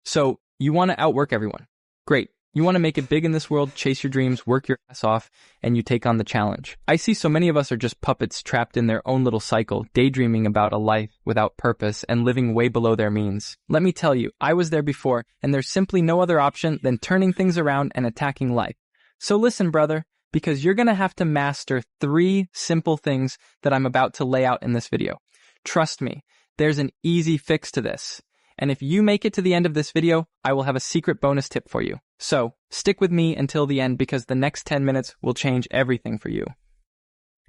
So, you want to outwork everyone. Great. You want to make it big in this world, chase your dreams, work your ass off, and you take on the challenge. I see so many of us are just puppets trapped in their own little cycle, daydreaming about a life without purpose and living way below their means. Let me tell you, I was there before, and there's simply no other option than turning things around and attacking life. So listen, brother, because you're going to have to master 3 simple things that I'm about to lay out in this video. Trust me, there's an easy fix to this. And if you make it to the end of this video, I will have a secret bonus tip for you. So, stick with me until the end because the next 10 minutes will change everything for you.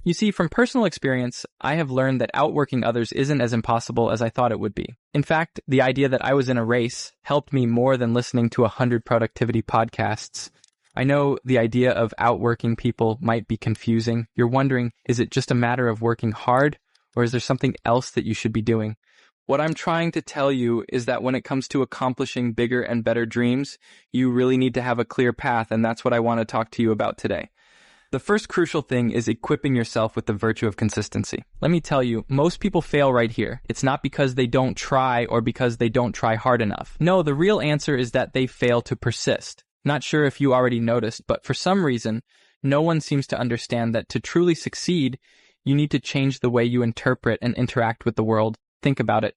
You see, from personal experience, I have learned that outworking others isn't as impossible as I thought it would be. In fact, the idea that I was in a race helped me more than listening to 100 productivity podcasts. I know the idea of outworking people might be confusing. You're wondering, is it just a matter of working hard, or is there something else that you should be doing? What I'm trying to tell you is that when it comes to accomplishing bigger and better dreams, you really need to have a clear path, and that's what I want to talk to you about today. The first crucial thing is equipping yourself with the virtue of consistency. Let me tell you, most people fail right here. It's not because they don't try or because they don't try hard enough. No, the real answer is that they fail to persist. Not sure if you already noticed, but for some reason, no one seems to understand that to truly succeed, you need to change the way you interpret and interact with the world. Think about it.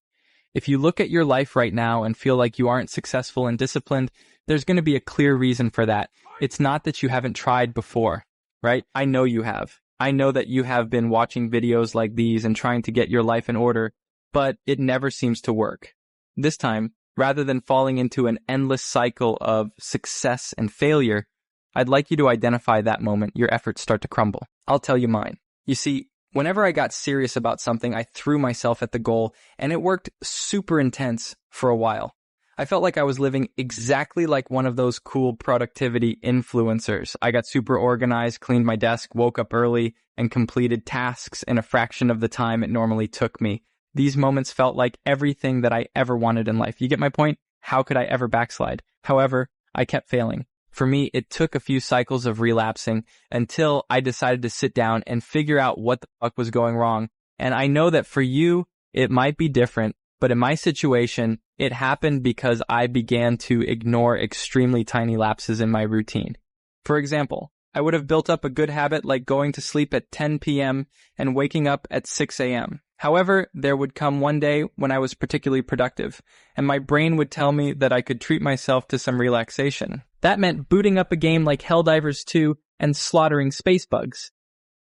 If you look at your life right now and feel like you aren't successful and disciplined, there's going to be a clear reason for that. It's not that you haven't tried before, right? I know you have. I know that you have been watching videos like these and trying to get your life in order, but it never seems to work. This time, rather than falling into an endless cycle of success and failure, I'd like you to identify that moment your efforts start to crumble. I'll tell you mine. You see, whenever I got serious about something, I threw myself at the goal, and it worked super intense for a while. I felt like I was living exactly like one of those cool productivity influencers. I got super organized, cleaned my desk, woke up early, and completed tasks in a fraction of the time it normally took me. These moments felt like everything that I ever wanted in life. You get my point? How could I ever backslide? However, I kept failing. For me, it took a few cycles of relapsing until I decided to sit down and figure out what the fuck was going wrong. And I know that for you, it might be different, but in my situation, it happened because I began to ignore extremely tiny lapses in my routine. For example, I would have built up a good habit like going to sleep at 10 p.m. and waking up at 6 a.m. However, there would come one day when I was particularly productive, and my brain would tell me that I could treat myself to some relaxation. That meant booting up a game like Helldivers 2 and slaughtering space bugs.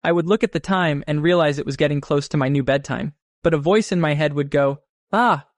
I would look at the time and realize it was getting close to my new bedtime, but a voice in my head would go,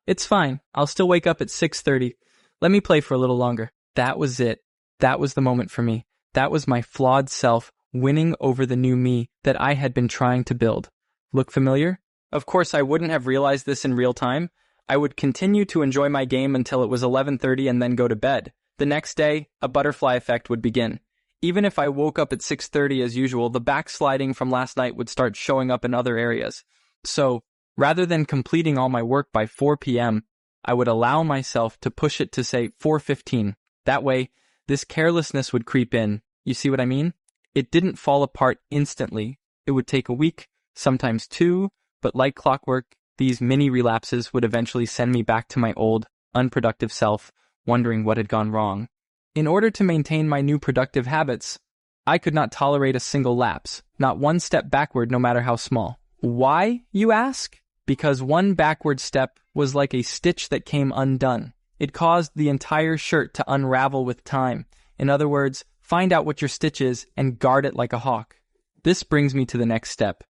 it's fine. I'll still wake up at 6:30. Let me play for a little longer. That was it. That was the moment for me. That was my flawed self winning over the new me that I had been trying to build. Look familiar? Of course, I wouldn't have realized this in real time. I would continue to enjoy my game until it was 11:30 and then go to bed. The next day, a butterfly effect would begin. Even if I woke up at 6:30 as usual, the backsliding from last night would start showing up in other areas. So, rather than completing all my work by 4 p.m., I would allow myself to push it to, say, 4:15. That way, this carelessness would creep in. You see what I mean? It didn't fall apart instantly. It would take a week, sometimes 2, but like clockwork, these mini relapses would eventually send me back to my old, unproductive self, wondering what had gone wrong. In order to maintain my new productive habits, I could not tolerate a single lapse, not one step backward no matter how small. Why, you ask? Because one backward step was like a stitch that came undone. It caused the entire shirt to unravel with time. In other words, find out what your stitch is and guard it like a hawk. This brings me to the next step.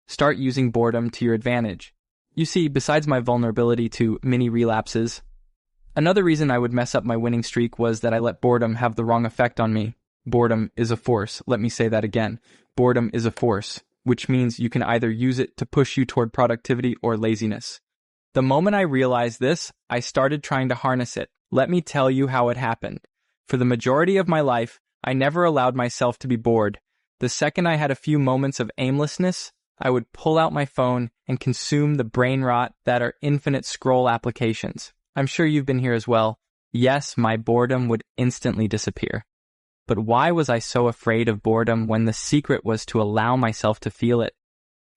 Start using boredom to your advantage. You see, besides my vulnerability to mini relapses, another reason I would mess up my winning streak was that I let boredom have the wrong effect on me. Boredom is a force. Let me say that again. Boredom is a force, which means you can either use it to push you toward productivity or laziness. The moment I realized this, I started trying to harness it. Let me tell you how it happened. For the majority of my life, I never allowed myself to be bored. The second I had a few moments of aimlessness, I would pull out my phone and consume the brain rot that are infinite scroll applications. I'm sure you've been here as well. Yes, my boredom would instantly disappear. But why was I so afraid of boredom when the secret was to allow myself to feel it?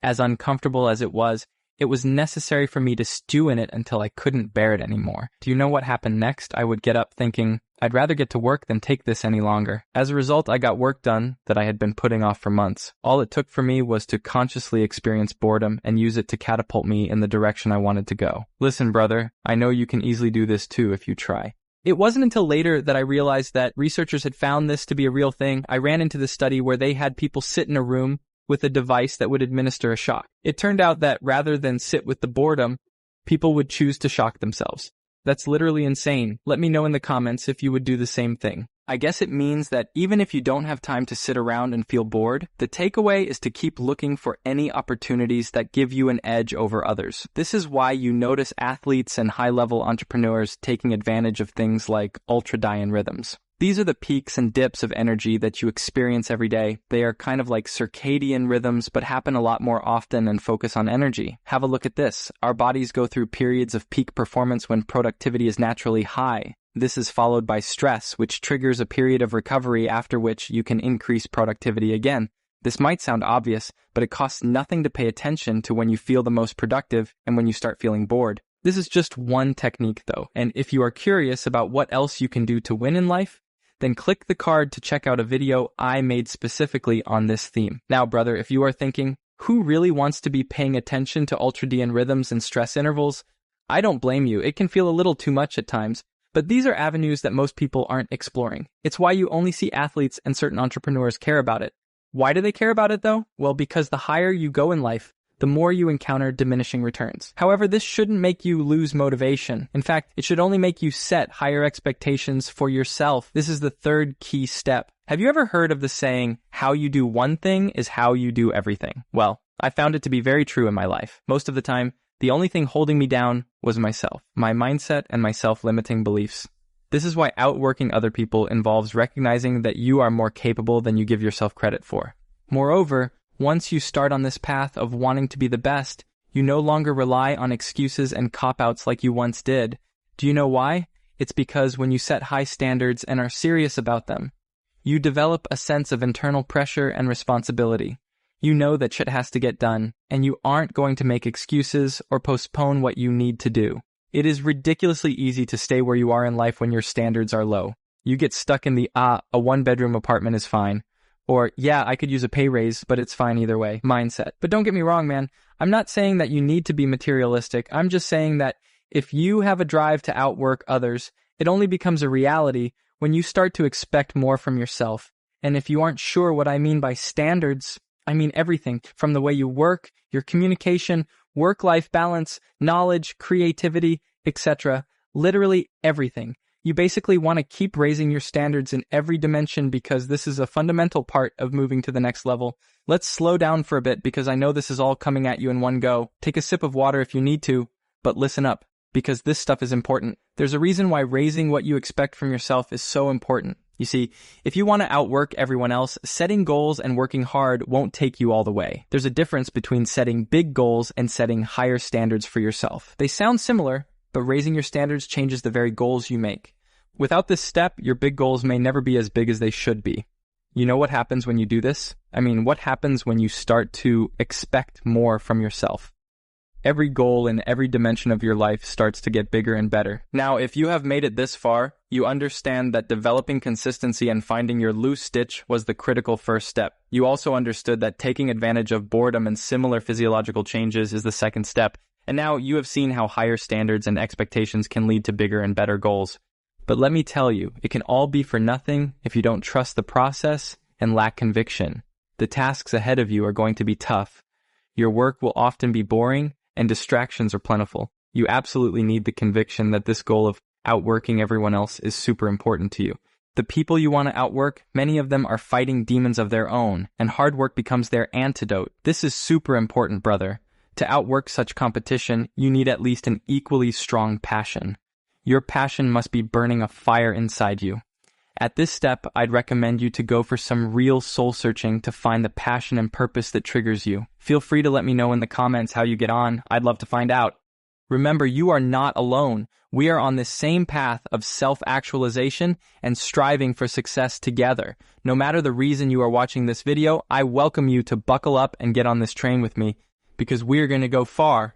As uncomfortable as it was It was necessary for me to stew in it until I couldn't bear it anymore. Do you know what happened next? I would get up thinking, I'd rather get to work than take this any longer. As a result, I got work done that I had been putting off for months. All it took for me was to consciously experience boredom and use it to catapult me in the direction I wanted to go. Listen, brother, I know you can easily do this too if you try. It wasn't until later that I realized that researchers had found this to be a real thing. I ran into this study where they had people sit in a room with a device that would administer a shock. It turned out that rather than sit with the boredom, people would choose to shock themselves. That's literally insane. Let me know in the comments if you would do the same thing. I guess it means that even if you don't have time to sit around and feel bored, the takeaway is to keep looking for any opportunities that give you an edge over others. This is why you notice athletes and high-level entrepreneurs taking advantage of things like ultradian rhythms. These are the peaks and dips of energy that you experience every day. They are kind of like circadian rhythms, but happen a lot more often and focus on energy. Have a look at this. Our bodies go through periods of peak performance when productivity is naturally high. This is followed by stress, which triggers a period of recovery after which you can increase productivity again. This might sound obvious, but it costs nothing to pay attention to when you feel the most productive and when you start feeling bored. This is just one technique though, and if you are curious about what else you can do to win in life, then click the card to check out a video I made specifically on this theme. Now, brother, if you are thinking, who really wants to be paying attention to ultradian rhythms and stress intervals? I don't blame you. It can feel a little too much at times, but these are avenues that most people aren't exploring. It's why you only see athletes and certain entrepreneurs care about it. Why do they care about it though? Well, because the higher you go in life, the more you encounter diminishing returns. However, this shouldn't make you lose motivation. In fact, it should only make you set higher expectations for yourself. This is the third key step. Have you ever heard of the saying, how you do one thing is how you do everything? Well, I found it to be very true in my life. Most of the time, the only thing holding me down was myself, my mindset, and my self-limiting beliefs. This is why outworking other people involves recognizing that you are more capable than you give yourself credit for. Moreover, once you start on this path of wanting to be the best, you no longer rely on excuses and cop-outs like you once did. Do you know why? It's because when you set high standards and are serious about them, you develop a sense of internal pressure and responsibility. You know that shit has to get done, and you aren't going to make excuses or postpone what you need to do. It is ridiculously easy to stay where you are in life when your standards are low. You get stuck in the, a one-bedroom apartment is fine, or, yeah, I could use a pay raise, but it's fine either way, mindset. But don't get me wrong, man. I'm not saying that you need to be materialistic. I'm just saying that if you have a drive to outwork others, it only becomes a reality when you start to expect more from yourself. And if you aren't sure what I mean by standards, I mean everything from the way you work, your communication, work-life balance, knowledge, creativity, etc. Literally everything. You basically want to keep raising your standards in every dimension because this is a fundamental part of moving to the next level. Let's slow down for a bit because I know this is all coming at you in one go. Take a sip of water if you need to, but listen up because this stuff is important. There's a reason why raising what you expect from yourself is so important. You see, if you want to outwork everyone else, setting goals and working hard won't take you all the way. There's a difference between setting big goals and setting higher standards for yourself. They sound similar, but raising your standards changes the very goals you make. Without this step, your big goals may never be as big as they should be. You know what happens when you do this? I mean, what happens when you start to expect more from yourself? Every goal in every dimension of your life starts to get bigger and better. Now, if you have made it this far, you understand that developing consistency and finding your loose stitch was the critical first step. You also understood that taking advantage of boredom and similar physiological changes is the second step. And now you have seen how higher standards and expectations can lead to bigger and better goals. But let me tell you, it can all be for nothing if you don't trust the process and lack conviction. The tasks ahead of you are going to be tough. Your work will often be boring, and distractions are plentiful. You absolutely need the conviction that this goal of outworking everyone else is super important to you. The people you want to outwork, many of them are fighting demons of their own, and hard work becomes their antidote. This is super important, brother. To outwork such competition, you need at least an equally strong passion. Your passion must be burning a fire inside you. At this step, I'd recommend you to go for some real soul-searching to find the passion and purpose that triggers you. Feel free to let me know in the comments how you get on. I'd love to find out. Remember, you are not alone. We are on this same path of self-actualization and striving for success together. No matter the reason you are watching this video, I welcome you to buckle up and get on this train with me because we're going to go far